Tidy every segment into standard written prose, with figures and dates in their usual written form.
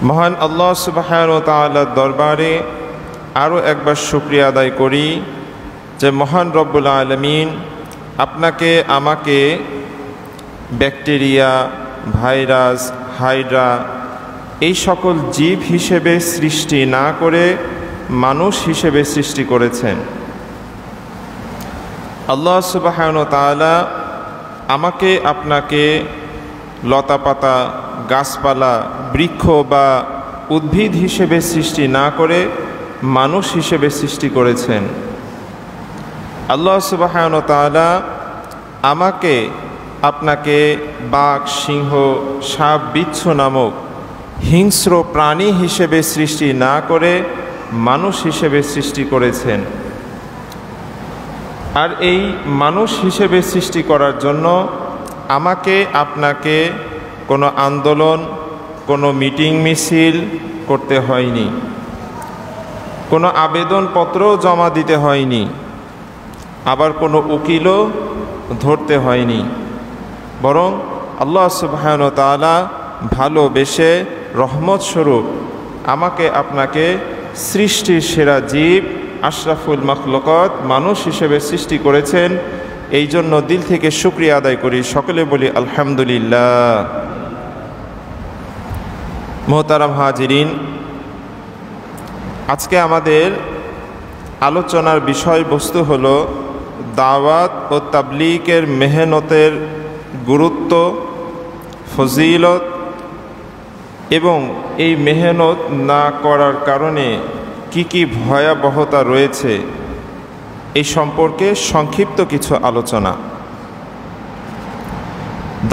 মহান আল্লাহ সুবহানাহু ওয়া তাআলার দরবারে আরও একবার শুকরিয়া আদায় করি যে মহান রব্বুল আলামিন আপনাকে আমাকে ব্যাকটেরিয়া, ভাইরাস, হাইড্রা এই সকল জীব হিসেবে সৃষ্টি না করে মানুষ হিসেবে সৃষ্টি করেছেন। আল্লাহ সুবহানাহু ওয়া তাআলা আমাকে আপনাকে লতাপাতা, গাছপালা, বৃক্ষ বা উদ্ভিদ হিসেবে সৃষ্টি না করে মানুষ হিসেবে সৃষ্টি করেছেন। আল্লাহ সুবহানাহু ওয়া তাআলা আমাকে আপনাকে বাঘ, সিংহ, সাপ, বিচ্ছু নামক হিংস্র প্রাণী হিসেবে সৃষ্টি না করে মানুষ হিসেবে সৃষ্টি করেছেন। আর এই মানুষ হিসেবে সৃষ্টি করার জন্য আমাকে আপনাকে কোনো আন্দোলন, কোনো মিটিং মিছিল করতে হয়নি, কোনো আবেদনপত্রও জমা দিতে হয়নি, আবার কোনো উকিলও ধরতে হয়নি। বরং আল্লাহ সুবহানাহু ওয়া তাআলা ভালোবেসে রহমত স্বরূপ আমাকে আপনাকে সৃষ্টির সেরা জীব, আশরাফুল মাখলুকাত মানুষ হিসেবে সৃষ্টি করেছেন। এই জন্য দিল থেকে শুকরিয়া আদায় করি, সকলে বলি আলহামদুলিল্লাহ। মোহতারাম হাজিরিন, আজকে আমাদের আলোচনার বিষয়বস্তু হল দাওয়াত ও তাবলীগের মেহনতের গুরুত্ব, ফজিলত এবং এই মেহনত না করার কারণে কি কি ভয়াবহতা রয়েছে এই সম্পর্কে সংক্ষিপ্ত কিছু আলোচনা।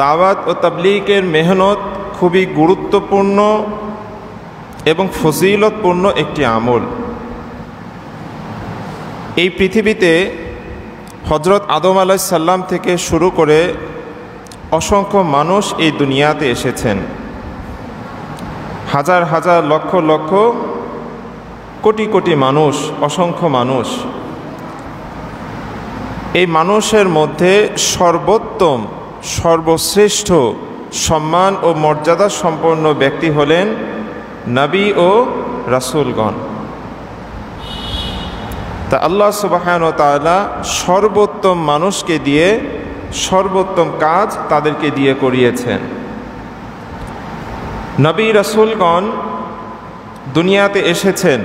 দাওয়াত ও তাবলীগের মেহনত খুবই গুরুত্বপূর্ণ এবং ফজিলতপূর্ণ একটি আমল। এই পৃথিবীতে হযরত আদম আলাইহিস সালাম থেকে শুরু করে অসংখ্য মানুষ এই দুনিয়াতে এসেছেন। হাজার হাজার, লক্ষ লক্ষ, কোটি কোটি মানুষ, অসংখ্য মানুষ। এই মানুষের মধ্যে সর্বোত্তম, সর্বশ্রেষ্ঠ, সম্মান ও মর্যাদা সম্পন্ন ব্যক্তি হলেন নবী ও রাসূলগণ। তা আল্লাহ সুবহানাহু ওয়া তাআলা সর্বোত্তম মানুষকে দিয়ে সর্বোত্তম কাজ তাদেরকে দিয়ে করিয়েছেন। নবী রাসূলগণ দুনিয়াতে এসেছেন,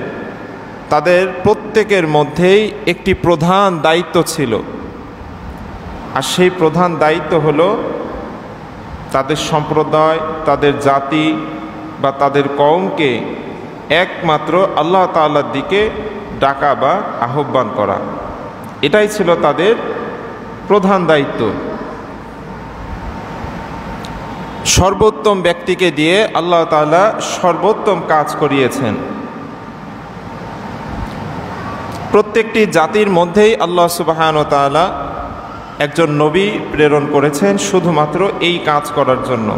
তাদের প্রত্যেকের মধ্যেই একটি প্রধান দায়িত্ব ছিল। আর সেই প্রধান দায়িত্ব হলো তাদের সম্প্রদায়, তাদের জাতি বা তাদের কওমকে একমাত্র আল্লাহ তাআলার দিকে ডাকা বা আহ্বান করা। এটাই ছিল তাদের প্রধান দায়িত্ব। সর্বোত্তম ব্যক্তিকে দিয়ে আল্লাহ তাআলা সর্বোত্তম কাজ করিয়েছেন। প্রত্যেকটি জাতির মধ্যেই আল্লাহ সুবহানাহু ওয়া তাআলা একজন নবী প্রেরণ করেছেন শুধুমাত্র এই কাজ করার জন্য,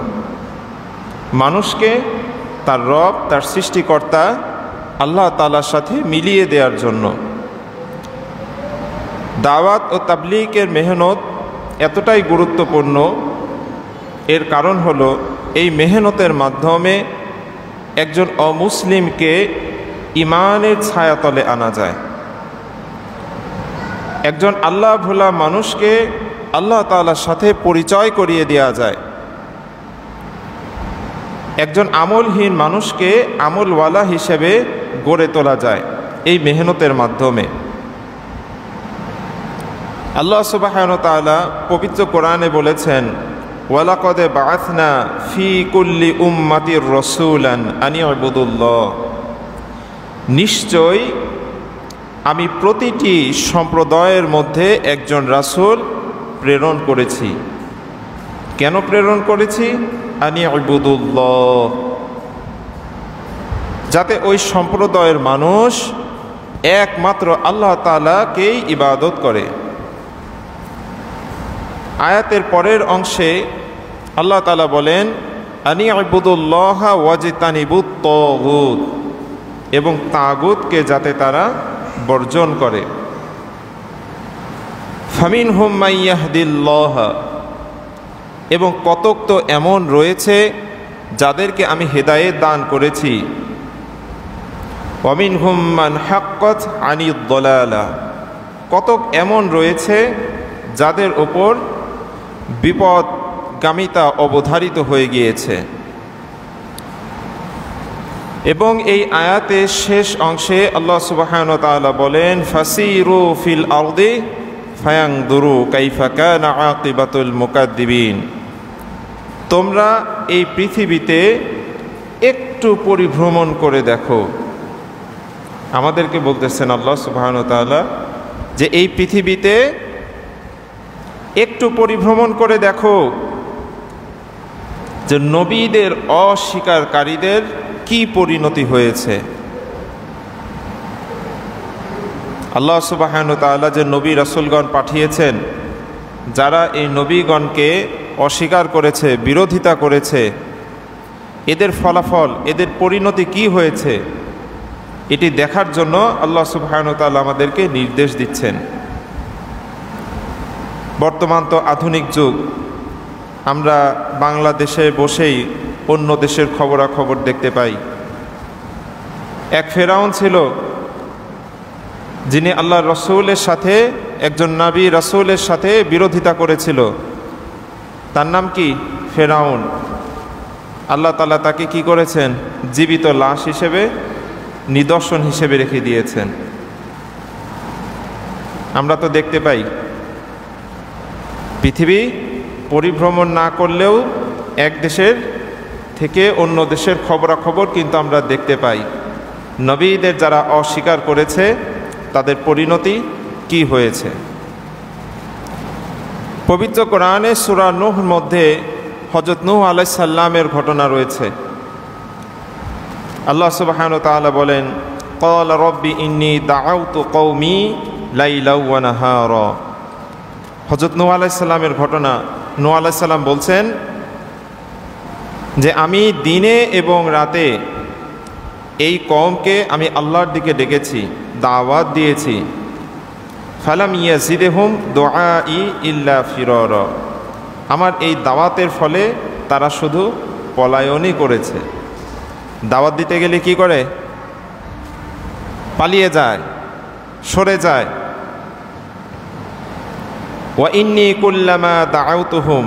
মানুষকে তার রব, তার সৃষ্টিকর্তা আল্লাহ তাআলার সাথে মিলিয়ে দেওয়ার জন্য। দাওয়াত ও তাবলীগের মেহনত এতটাই গুরুত্বপূর্ণ, এর কারণ হলো এই মেহনতের মাধ্যমে একজন অমুসলিমকে ঈমানের ছায়াতলে আনা যায়। একজন আল্লাহ ভোলা মানুষকে আল্লাহ তাআলার সাথে পরিচয় করিয়ে দেওয়া যায়। একজন আমলহীন মানুষকে আমলওয়ালা হিসেবে গড়ে তোলা যায় এই মেহনতের মাধ্যমে। আল্লাহ সুবহানাহু ওয়া তাআলা পবিত্র কোরআনে বলেছেন, ওয়ালাকাদ বাআসনা ফি কুল্লি উম্মাতির রাসূলান আন ইউবুদুল্লাহ, নিশ্চয় আমি প্রতিটি সম্প্রদায়ের মধ্যে একজন রাসূল প্রেরণ করেছি। কেন প্রেরণ করেছি? আন ইউবুদুল্লাহ, যাতে ওই সম্প্রদায়ের মানুষ একমাত্র আল্লাহ তাআলাকেই ইবাদত করে। আয়াতের পরের অংশে আল্লাহ তাআলা বলেন, আন ইউবুদুল্লাহা ওয়াজতানিবুত তাগুত, এবং তাগুতকে যাতে তারা বর্জন করে। ফামিনহুম মান ইয়াহদিল্লাহ, এবং কতক তো এমন রয়েছে যাদেরকে আমি হেদায়েত দান করেছি। ওয়ামিনহুম মান হাক্কাত আনিদ দালালা, কতক এমন রয়েছে যাদের ওপর বিপদগামিতা অবধারিত হয়ে গিয়েছে। এবং এই আয়াতের শেষ অংশে আল্লাহ সুবহানাহু ওয়া তাআলা বলেন, ফাসিরু ফিল আরদি ফায়ানদুরু কাইফা কানা আকিবাতুল মুকাদ্দিবিন, তোমরা এই পৃথিবীতে একটু পরিভ্রমণ করে দেখো। আমাদেরকে বলতেছেন আল্লাহ সুবহানাহু ওয়া তাআলা যে এই পৃথিবীতে একটু পরিভ্রমণ করে দেখো যে নবীদের অস্বীকারীদের কি পরিণতি হয়েছে। আল্লাহ সুবহানাহু ওয়া তাআলা যে নবী রাসূলগণ পাঠিয়েছেন, যারা এই নবীগণকে অস্বীকার করেছে, বিরোধিতা করেছে, এদের ফলাফল, এদের পরিণতি কি হয়েছে, এটি দেখার জন্য আল্লাহ সুবহানাহু ওয়া তাআলা আমাদেরকে নির্দেশ দিচ্ছেন। বর্তমান তো আধুনিক যুগ, আমরা বাংলাদেশে বসেই অন্য দেশের খবরাখবর দেখতে পাই। এক ফেরাউন ছিল, যিনি আল্লাহ রসুলের সাথে, একজন নবী রাসূলের সাথে বিরোধিতা করেছিল। তার নাম কি? ফেরাউন। আল্লাহ তাআলা তাকে কি করেছেন? জীবিত লাশ হিসেবে, নিদর্শন হিসেবে রেখে দিয়েছেন। আমরা তো দেখতে পাই, পৃথিবী পরিভ্রমণ না করলেও এক দেশের থেকে অন্য দেশের খবরাখবর কিন্তু আমরা দেখতে পাই। নবীদের যারা অস্বীকার করেছে তাদের পরিণতি কি হয়েছে। পবিত্র কোরআনে সূরা নূহর মধ্যে হযরত নূহ আলাইহিস সালামের ঘটনা রয়েছে। আল্লাহ সুবহানাহু ওয়া তাআলা বলেন, ক্বালা রাব্বি ইন্নী দাআউতু কওমি লাইলা ওয়া নাহারা। হযরত নূহ আলাইহিস সালামের ঘটনা। নূহ আলাইহিস সালাম বলছেন যে আমি দিনে এবং রাতে এই কওমকে আমি আল্লাহর দিকে ডেকেছি, দাওয়াত দিয়েছি। ফালাম ইয়াজিদহুম দুআই ইল্লা ফিরারা, আমার এই দাওয়াতের ফলে তারা শুধু পলায়নই করেছে। দাওয়াত দিতে গেলে কি করে? পালিয়ে যায়, সরে যায়। ওয়া ইন্নী কুল্লামা দাআউতুহুম,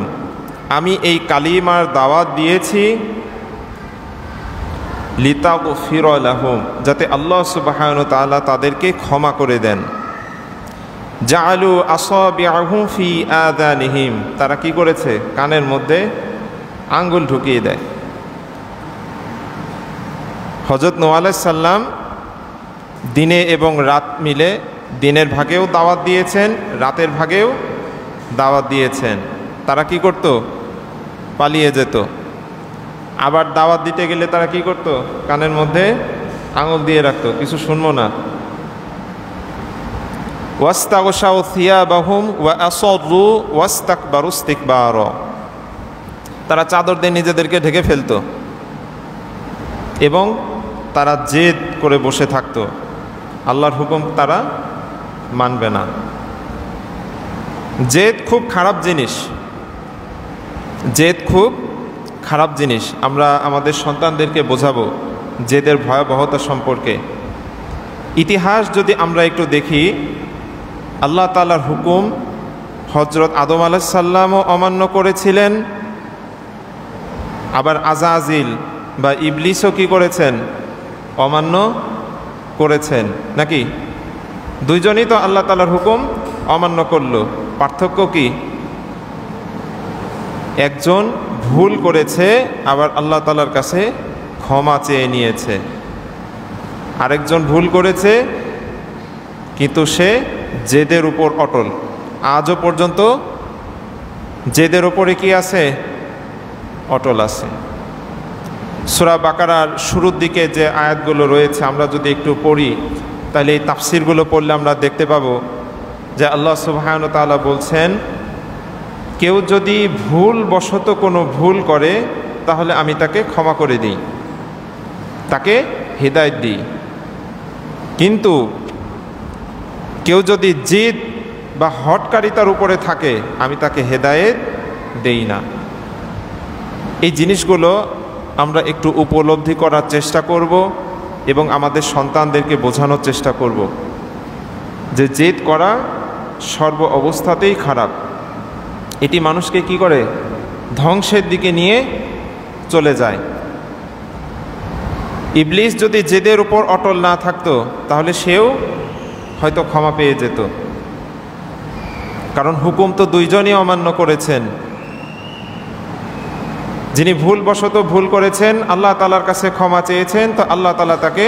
আমি এই কালিমার দাওয়াত দিয়েছি লিতাগফিরা লাহুম, যাতে আল্লাহ সুবহানাহু ওয়া তাআলা তাদেরকে ক্ষমা করে দেন। জাআলু আসাবিআহুম ফি আযানিহিম, তারা কি করেছে? কানের মধ্যে আঙ্গুল ঢুকিয়ে দেয়। হযরত নূহ আলাইহিস সালাম দিনে এবং রাত মিলে, দিনের ভাগেও দাওয়াত দিয়েছেন, রাতের ভাগেও দাওয়াত দিয়েছেন। তারা কি করত? পালিয়ে যেত। আবার দাওয়াত দিতে গেলে তারা কি করত? কানের মধ্যে আঙুল দিয়ে রাখতো, কিছু শুনবো না। ওয়াস্তাগশাউ থিয়াবাহুম ওয়া আসররু ওয়াস্তাকবারু ইস্তিকবারা, তারা চাদর দিয়ে নিজেদেরকে ঢেকে ফেলতো এবং তারা জেদ করে বসে থাকতো। আল্লাহর হুকুম তারা মানবে না। জেদ খুব খারাপ জিনিস, জেদ খুব খারাপ জিনিস। আমরা আমাদের সন্তানদেরকে বোঝাবো জেদের ভয়াবহতা সম্পর্কে। ইতিহাস যদি আমরা একটু দেখি, আল্লাহ তাআলার হুকুম হযরত আদম আলাইহিস সালামও অমান্য করেছিলেন, আবার আজাজিল বা ইবলিসও কি করেছেন? অমান্য করেছেন, নাকি? দুইজনই তো আল্লাহ তাআলার হুকুম অমান্য করলো। পার্থক্য কি? একজন ভুল করেছে, আবার আল্লাহ তাআলার কাছে ক্ষমা চেয়ে নিয়েছে। আরেকজন ভুল করেছে কিন্তু সে জেদের উপর অটল। আজও পর্যন্ত জেদের উপরে কি আছে? অটল আছে। সূরা বাকারার শুরুর দিকে যে আয়াতগুলো রয়েছে, আমরা যদি একটু পড়ি তাহলে এই তাফসিরগুলো পড়লে আমরা দেখতে পাবো যে আল্লাহ সুবহানাহু ওয়া তাআলা বলছেন, কেউ যদি ভুলবশত কোনো ভুল করে তাহলে আমি তাকে ক্ষমা করে দিই, তাকে হিদায়াত দিই। কিন্তু কেউ যদি জিদ বা হটকারিতার উপরে থাকে, আমি তাকে হেদায়েত দেই না। এই জিনিসগুলো আমরা একটু উপলব্ধি করার চেষ্টা করব এবং আমাদের সন্তানদেরকে বোঝানোর চেষ্টা করব যে জেদ করা সর্ব অবস্থাতেই খারাপ। এটি মানুষকে কি করে? ধ্বংসের দিকে নিয়ে চলে যায়। ইবলিস যদি জেদের উপর অটল না থাকতো তাহলে সেও হয়তো ক্ষমা পেয়ে যেত, কারণ হুকুম তো দুইজনই অমান্য করেছেন। যিনি ভুলবশত ভুল করেছেন, আল্লাহ তাআলার কাছে ক্ষমা চেয়েছেন, তো আল্লাহ তাআলা তাকে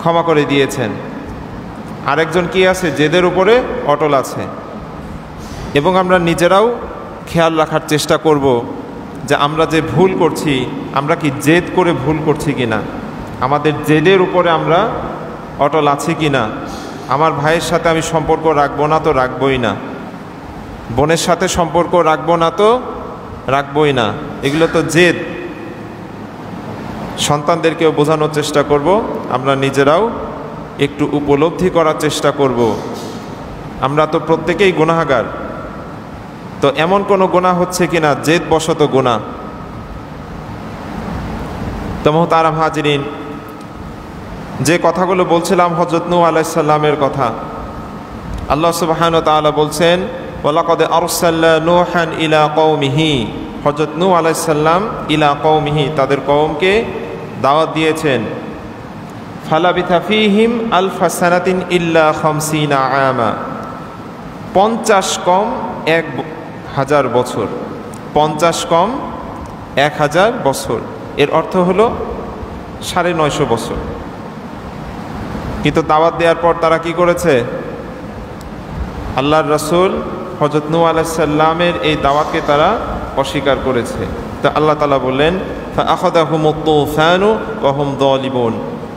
ক্ষমা করে দিয়েছেন। আরেকজন কি আছে? জেদের উপরে অটল আছে। এবং আমরা নিজেরাও খেয়াল রাখার চেষ্টা করব যে আমরা যে ভুল করছি, আমরা কি জেদ করে ভুল করছি কিনা, আমাদের জেদের উপরে আমরা অটল আছি কিনা। আমার ভাইয়ের সাথে আমি সম্পর্ক রাখবো না তো রাখবই না, বোনের সাথে সম্পর্ক রাখবো না তো রাখবই না, এগুলো তো জেদ। সন্তানদেরকেও বোঝানোর চেষ্টা করব, আমরা নিজেরাও একটু উপলব্ধি করার চেষ্টা করব। আমরা তো প্রত্যেকেই গুনাহগার, তো এমন কোনো গুনাহ হচ্ছে কিনা জেদ বশত গুনাহ। তো মোহতারাম হাজিরিন, যে কথাগুলো বলছিলাম হযরত নূহ আলাইহিস সালামের কথা, আল্লাহ সুবহানাহু ওয়া তাআলা বলছেন ওয়ালাকাদ আরসালনা নূহান ইলা কওমিহি, হযরত নূহ আলাইহিস সালাম ইলা কওমিহি, তাদের কওমকে দাওয়াত দিয়েছেন। ফালাবিথা ফীহিম আলফা সানাতিন ইল্লা 50 আমা, 50 কম 1000 বছর, 50 কম 1000 বছর, এর অর্থ হলো 950 বছর। কিন্তু দাওয়াত দেওয়ার পর তারা কি করেছে? আল্লাহর রাসূল হযরত নূহ আলাইহিস সালামের এই দাওয়াতকে তারা অস্বীকার করেছে। তো আল্লাহ তাআলা বললেন ফাআখাযাহুমুত তুফানু ওয়া হুম যালিমুন,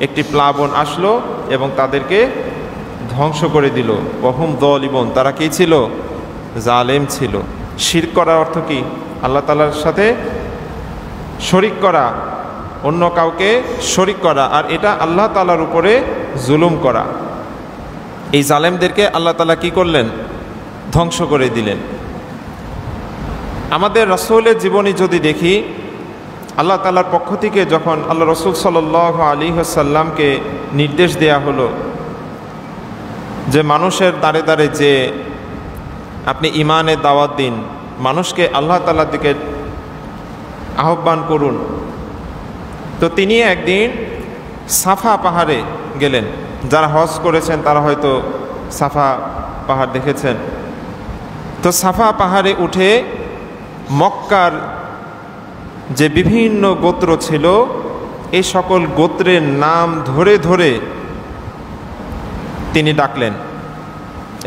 একটি প্লাবন আসলো এবং তাদেরকে ধ্বংস করে দিল। ওয়া হুম যালিমুন, তারা কি ছিল? জালেম ছিল। শিরক করার অর্থ কি? আল্লাহ তাআলার সাথে শরীক করা, অন্য কাউকে শরীক করা, আর এটা আল্লাহ তাআলার উপরে জুলুম করা। এই জালেমদেরকে আল্লাহ তাআলা কি করলেন? ধ্বংস করে দিলেন। আমাদের রাসূলের জীবনী যদি দেখি, আল্লাহ তাআলার পক্ষ থেকে যখন আল্লাহ রাসূল সাল্লাল্লাহু আলাইহি ওয়াসাল্লামকে নির্দেশ দেয়া হলো যে মানুষের দ্বারে দ্বারে যে আপনি ঈমানের দাওয়াত দিন, মানুষকে আল্লাহ তাআলার দিকে আহ্বান করুন, তো তিনি একদিন সাফা পাহাড়ে গেলেন। যারা হজ করেছেন তারা হয়তো সাফা পাহাড় দেখেছেন। তো সাফা পাহাড়ে উঠে মক্কার যে বিভিন্ন গোত্র ছিল, এই সকল গোত্রের নাম ধরে ধরে তিনি ডাকলেন,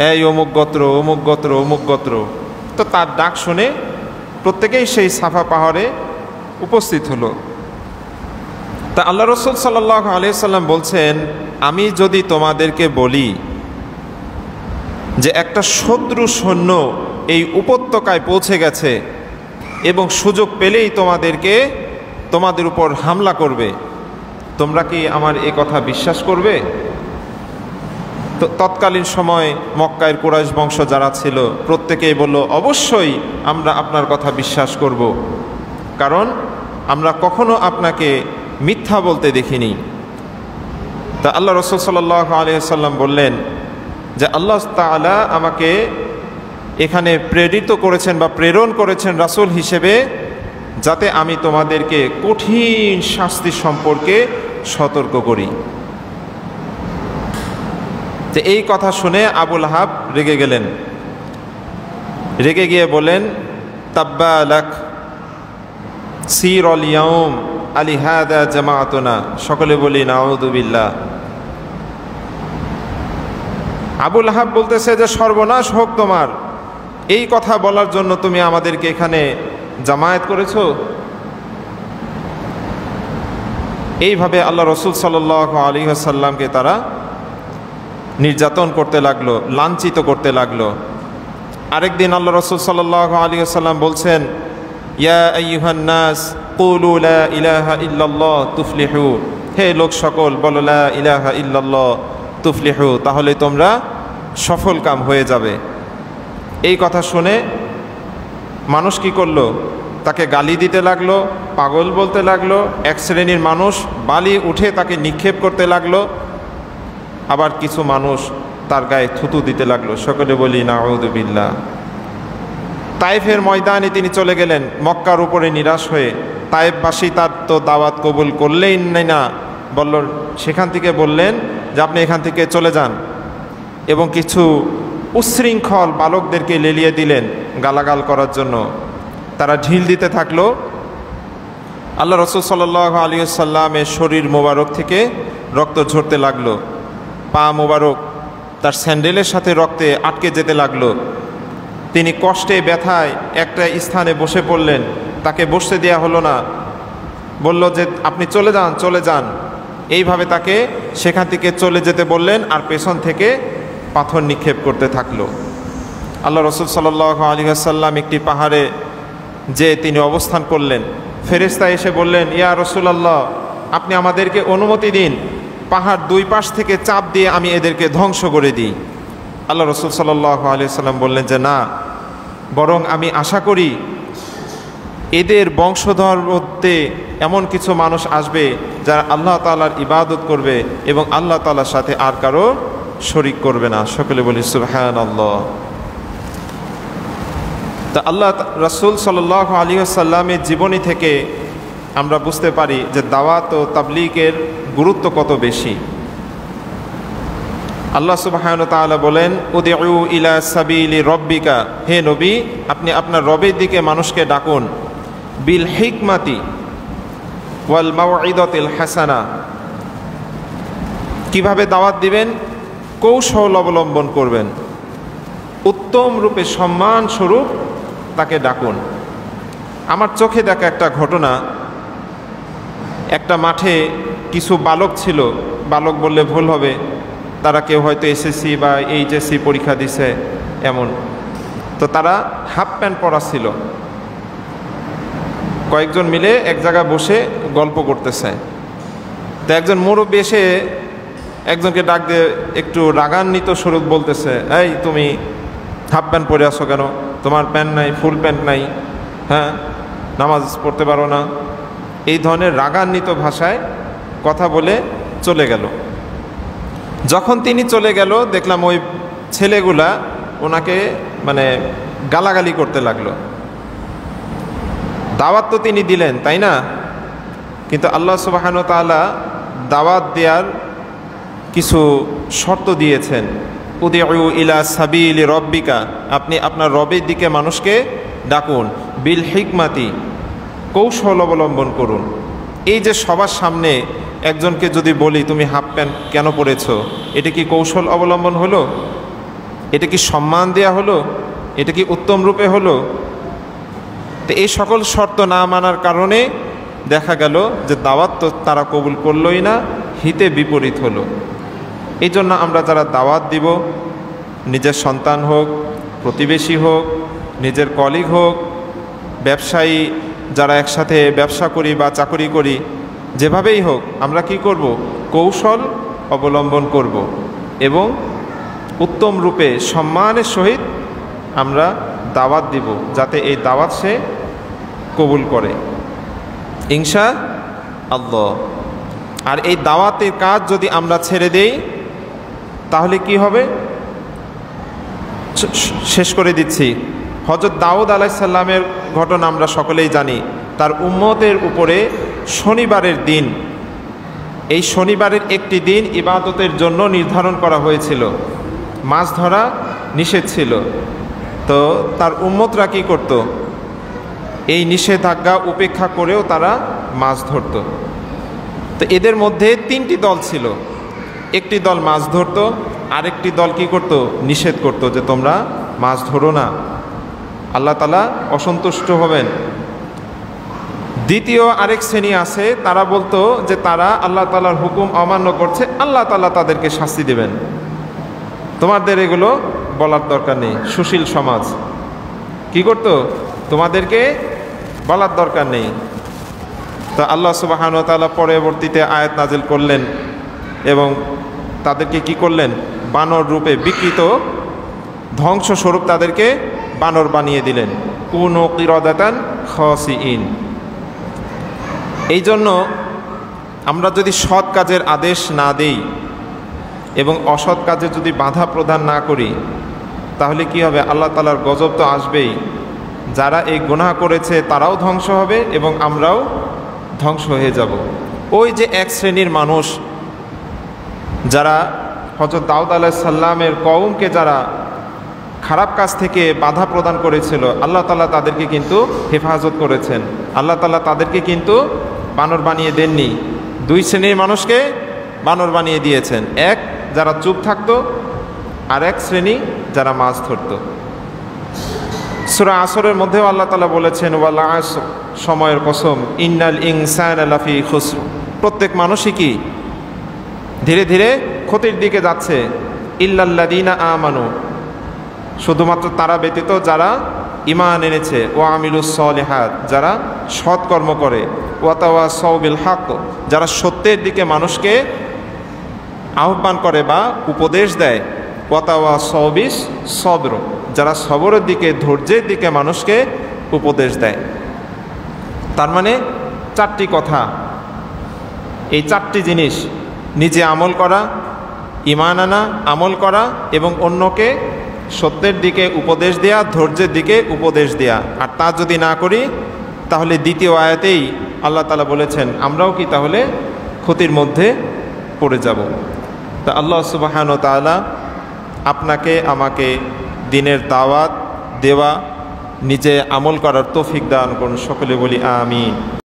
এই অমুক গোত্র, অমুক গোত্র, অমুক গোত্র। তো তার ডাক শুনে প্রত্যেকেই সেই সাফা পাহাড়ে উপস্থিত হলো। তা আল্লাহ রাসূল সাল্লাল্লাহু আলাইহি সাল্লাম বলছেন, আমি যদি তোমাদেরকে বলি যে একটা শত্রু সৈন্য এই উপত্যকায় পৌঁছে গেছে এবং সুযোগ পেলেই তোমাদের উপর হামলা করবে, তোমরা কি আমার এই কথা বিশ্বাস করবে? তো তৎকালীন সময় মক্কার কুরাইশ বংশ যারা ছিল প্রত্যেকেই বলল, অবশ্যই আমরা আপনার কথা বিশ্বাস করব, কারণ আমরা কখনো আপনাকে মিথ্যা বলতে দেখিনি। তা আল্লাহ রাসূল সাল্লাল্লাহু আলাইহি ওয়াসাল্লাম বললেন যে আল্লাহ তাআলা আমাকে এখানে প্রেরিত করেছেন বা প্রেরণ করেছেন রাসূল হিসেবে, যাতে আমি তোমাদেরকে কঠিন শাস্তি সম্পর্কে সতর্ক করি। তো এই কথা শুনে আবু লাহাব রেগে গেলেন, রেগে গিয়ে বলেন তাব্বা লাক সিরল ইয়াউম আলিহাদা জামাআতুনা, সকলে বলি নাউযু বিল্লাহ। আবু লাহাব বলতেছে যে সর্বনাশ হোক তোমার, এই কথা বলার জন্য তুমি আমাদেরকে এখানে জামায়াত করেছো। এইভাবে আল্লাহ রাসূল সাল্লাল্লাহু আলাইহি ওয়াসাল্লামকে তারা নির্যাতন করতে লাগলো, লাঞ্ছিত করতে লাগলো। আরেকদিন আল্লাহ রাসূল সাল্লাল্লাহু আলাইহি ওয়াসাল্লাম বলছেন, ইয়া আইয়ুহান নাস কুলু লা ইলাহা ইল্লাল্লাহ তুফলিহু, হে লোক সকল বলো লা ইলাহা ইল্লাল্লাহ তুফলিহু, তাহলে তোমরা সফল কাম হয়ে যাবে। এই কথা শুনে মানুষ কি করলো? তাকে গালি দিতে লাগলো, পাগল বলতে লাগলো, এক শ্রেণীর মানুষ বালি উঠে তাকে নিক্ষেপ করতে লাগলো, আবার কিছু মানুষ তার গায়ে থুতু দিতে লাগলো। সকলে বলি নাউযু বিল্লাহ। তায়েফের ময়দানে তিনি চলে গেলেন মক্কার উপরে নিরাশ হয়ে। তায়েফবাসী তার তো দাওয়াত কবুল করলেই না, বলল, সেখান থেকে বললেন যে আপনি এখান থেকে চলে যান, এবং কিছু উচ্ছৃঙ্খল বালকদেরকে লেলিয়ে দিলেন গালাগাল করার জন্য। তারা ঢিল দিতে থাকলো। আল্লাহ রাসূল সাল্লাল্লাহু আলাইহি ওয়াসাল্লামের শরীর মোবারক থেকে রক্ত ঝরতে লাগলো, পা মোবারক তার স্যান্ডেলের সাথে রক্তে আটকে যেতে লাগলো। তিনি কষ্টে ব্যথায় একটা স্থানে বসে পড়লেন, তাকে বসতে দেয়া হলো না, বলল যে আপনি চলে যান, চলে যান। এইভাবে তাকে সেখান থেকে চলে যেতে বললেন, আর পেছন থেকে পাথর নিক্ষেপ করতে থাকলো। আল্লাহ রাসূল সাল্লাল্লাহু আলাইহি ওয়াসাল্লাম একটি পাহাড়ে যে তিনি অবস্থান করলেন। ফেরেশতা এসে বললেন, ইয়া রাসূলুল্লাহ, আপনি আমাদেরকে অনুমতি দিন, পাহাড় দুই পাশ থেকে চাপ দিয়ে আমি এদেরকে ধ্বংস করে দিই। আল্লাহ রাসূল সাল্লাল্লাহু আলাইহি ওয়াসাল্লাম বললেন যে না, বরং আমি আশা করি এদের বংশধর মধ্যে এমন কিছু মানুষ আসবে যারা আল্লাহ তাআলার ইবাদত করবে এবং আল্লাহ তাআলার সাথে আর কারো শরীক করবে না। সকলে বলি সুবহানাল্লাহ। তা আল্লাহ রাসূল সাল্লাল্লাহু আলাইহি ওয়াসাল্লামের জীবনী থেকে আমরা বুঝতে পারি যে দাওয়াত ও তাবলীগের গুরুত্ব কত বেশি। আল্লাহ সুবহানাহু ওয়া তাআলা বলেন, উদউ ইলা সাবিলি রব্বিকা, হে নবী আপনি আপনার রবের দিকে মানুষকে ডাকুন, বিল হিকমাতি ওয়াল মাউইদাতিল হাসানা। কিভাবে দাওয়াত দিবেন? কৌশল অবলম্বন করবেন, উত্তম রূপে সম্মান স্বরূপ তাকে ডাকুন। আমার চোখে দেখা একটা ঘটনা, একটা মাঠে কিছু বালক ছিল, বালক বললে ভুল হবে, তারা কেউ হয়তো এসএসসি বা এইচএসসি পরীক্ষা দিছে এমন। তো তারা হাফ প্যান্ট পরা ছিল, কয়েকজন মিলে এক জায়গায় বসে গল্প করতেছে। তো একজন মুরব্বী এসে একজনকে ডাক দিয়ে একটু রাগান্বিত স্বরূপ বলতেছে, এই তুমি হাফ প্যান্ট পরে আসো কেন? তোমার প্যান্ট নাই, ফুল প্যান্ট নাই, হ্যাঁ, নামাজ পড়তে পারো না? এই ধরনের রাগান্বিত ভাষায় কথা বলে চলে গেল। যখন তিনি চলে গেল দেখলাম ওই ছেলেগুলা ওনাকে মানে গালাগালি করতে লাগলো। দাওয়াত তো তিনি দিলেন, তাই না? কিন্তু আল্লাহ সুবহানাহু ওয়া তাআলা দাওয়াত দেওয়ার কিছু শর্ত দিয়েছেন। উদউ ইলা সাবিলি রব্বিকা, আপনি আপনার রবের দিকে মানুষকে ডাকুন, বিল হিকমাতি, কৌশল অবলম্বন করুন। এই যে সবার সামনে একজনকে যদি বলি তুমি হাফ প্যান্ট কেন পরেছো, এটা কি কৌশল অবলম্বন হলো? এটা কি সম্মান দেয়া হলো? এটা কি উত্তম রূপে হলো? তো এই সকল শর্ত না মানার কারণে দেখা গেল যে দাওয়াত তো তারা কবুল করলই না, হিতে বিপরীত হলো। এই জন্য আমরা যারা দাওয়াত দিব, নিজের সন্তান হোক, প্রতিবেশী হোক, নিজের কলিগ হোক, ব্যবসায়ী যারা একসাথে ব্যবসা করি বা চাকরি করি, যেভাবেই হোক আমরা কি করব? কৌশল অবলম্বন করব এবং উত্তম রূপে সম্মানের সহিত আমরা দাওয়াত দিব, যাতে এই দাওয়াত সে কবুল করে ইনশাআল্লাহ। আর এই দাওয়াতের কাজ যদি আমরা ছেড়ে দেই তাহলে কি হবে? শেষ করে দিচ্ছি। হযরত দাউদ আলাইহিস সালামের ঘটনা আমরা সকলেই জানি। তার উম্মতের উপরে শনিবারের দিন, এই শনিবারের একটি দিন ইবাদতের জন্য নির্ধারণ করা হয়েছিল। মাছ ধরা নিষেধ ছিল। তো তার উম্মতরা কি করত? এই নিষেধাজ্ঞা উপেক্ষা করেও তারা মাছ ধরত। তো এদের মধ্যে তিনটি দল ছিল। একটি দল মাছ ধরত, আরেকটি দল কি করত? নিষেধ করত যে তোমরা মাছ ধরো না, আল্লাহ তাআলা অসন্তুষ্ট হবেন। দ্বিতীয় আরেক শ্রেণী আছে, তারা বলতো যে তারা আল্লাহ তাআলার হুকুম অমান্য করছে, আল্লাহ তাআলা তাদেরকে শাস্তি দেবেন, তোমাদের এগুলো বলার দরকার নেই। সুশীল সমাজ কি করত? তোমাদেরকে বলার দরকার নেই। তো আল্লাহ সুবহানাহু ওয়া তাআলা পরবর্তীতে আয়াত নাজিল করলেন এবং তাদেরকে কি করলেন? বানর রূপে বিকৃত ধ্বংসস্বরূপ তাদেরকে বানর বানিয়ে দিলেন, কুনু কিরাদাতান খাসিইন। এই জন্য আমরা যদি সৎ কাজের আদেশ না দেই এবং অসৎ কাজে যদি বাধা প্রদান না করি, তাহলে কি হবে? আল্লাহ তাআলার গজব তো আসবেই। যারা এই গুনাহ করেছে তারাও ধ্বংস হবে এবং আমরাও ধ্বংস হয়ে যাব। ওই যে এক শ্রেণীর মানুষ যারা হযরত দাউদ আলাইহিস সালামের কওমকে যারা খারাপ কাজ থেকে বাধা প্রদান করেছিল, আল্লাহ তাআলা তাদেরকে কিন্তু হেফাজত করেছেন। আল্লাহ তাআলা তাদেরকে কিন্তু বানর বানিয়ে দেননি। দুই শ্রেণীর মানুষকে বানর বানিয়ে দিয়েছেন, এক যারা চুপ থাকতো, আর এক শ্রেণী যারা মাছ ধরত। সূরা আসরের মধ্যেও আল্লাহ তাআলা বলেছেন, ওয়াল আসর, সময়ের কসম, ইন্নাল ইনসানা লাফি খুসর, প্রত্যেক মানুষই কি ধীরে ধীরে ক্ষতির দিকে যাচ্ছে। ইল্লাল্লাযীনা আমানু, শুধুমাত্র তারা ব্যতীত যারা ঈমান এনেছে, ওয়া আমিলুস সলিহাত, যারা সৎকর্ম করে, ওয়া তাওয়াসাউ বিল হক, যারা সত্যের দিকে মানুষকে আহ্বান করে বা উপদেশ দেয়, ওয়া তাওয়াসাউ বিস সবর, যারা সবরের দিকে, ধৈর্যের দিকে মানুষকে উপদেশ দেয়। তার মানে চারটি কথা, এই চারটি জিনিস, নিজে আমল করা, ঈমান আনা, আমল করা এবং অন্যকে সত্যের দিকে উপদেশ দেয়া, ধৈর্যের দিকে উপদেশ দেয়া। আর তা যদি না করি তাহলে দ্বিতীয় আয়াতেই আল্লাহ তাআলা বলেছেন আমরাও কি তাহলে ক্ষতির মধ্যে পড়ে যাব। তা আল্লাহ সুবহানাহু ওয়া তাআলা আপনাকে আমাকে দ্বীনের দাওয়াত দেওয়া, নিজে আমল করার তৌফিক দান করুন। সকলে বলি আমিন।